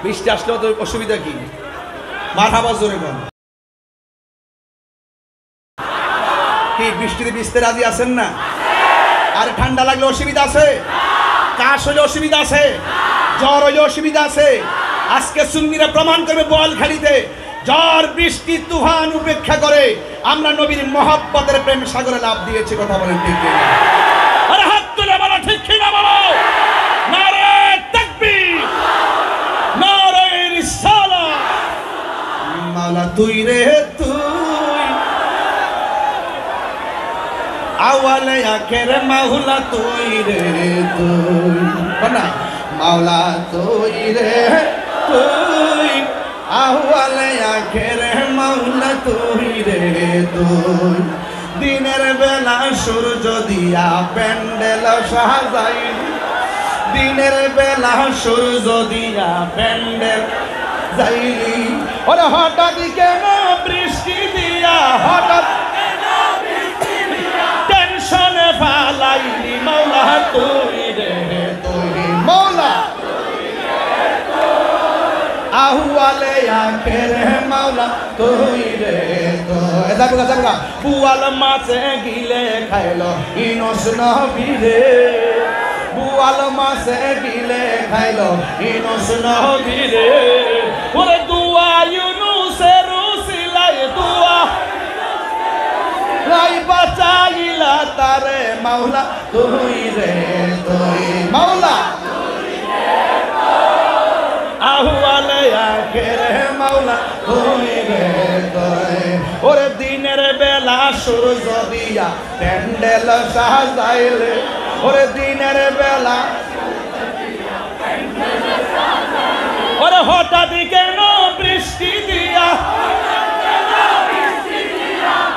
বৃষ্টি আসলেও তো অসুবিধা কি? মারহাবা জোরে বল। কি বৃষ্টিতে ভিজতে রাজি আছেন না? আর ঠান্ডা লাগলে অসুবিধা আছে? কাশ হলে অসুবিধা আছে? জ্বর হলে অসুবিধা আছে? আজকে সুন্নিরা প্রমাণ করবে বোয়ালখালীতে ঝড় বৃষ্টি তুফান উপেক্ষা করে আমরা নবীর মহব্বতের প্রেম সাগরে লাভ দিয়েছি। কথা বলেন ঠিক কিনা? আরে হাত তুলে বলো ঠিক কিনা বলো। নারে তাকবীর, নারে রিসালাত। মাওলা তুই রে তুই, আওয়ালে আখের মাওলা তুই রে তুই, না মাওলা তুই রে তুই, আওয়ালে আখের মাওলা তুই রে তুই। দিনের বেলা সূর্য দিয়া প্যান্ডেল সাজাই, দিনের বেলা সূর্য দিয়া প্যান্ডেল যাইলি, ওরে হঠাৎ কেন বৃষ্টি দিয়া, হঠাৎ টেনশনে ফালাইলি মাওলা তুই রে তুই, মাওলা আহওয়ালে আখের মাওলা তুই রে তুই। যাবগা যাবগা বুয়াল মাছে গিলে খাইলো ইনস নবী রে, বুয়াল মাছে গিলে খাইলো ইনস নবী রে। ওরে দুয়া ইউনুসের উসিলাই, দুয়া লাই বাঁচাইলা তারে মাওলা তুই রে তুই, মাওলা আহওয়ালে আখের মাওলা তুই রে তুই। ওরে দিনের বেলা সূর্য দিয়া প্যান্ডেল সাজাইলে, ওরে দিনের বেলা, ওরে হঠাৎ কেন বৃষ্টি দিয়া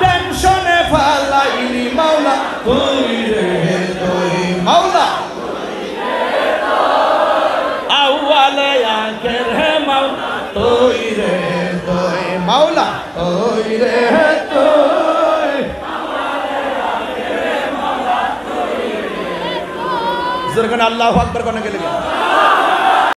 টেনশনে ফালাইলি মাওলা তুই রে তুই, মাওলা আউয়ালে আখের মাওলা তুই রে তুই, মাওলা তুই রে তুই। জোরে করে আল্লাহু আকবার কোনে গেলে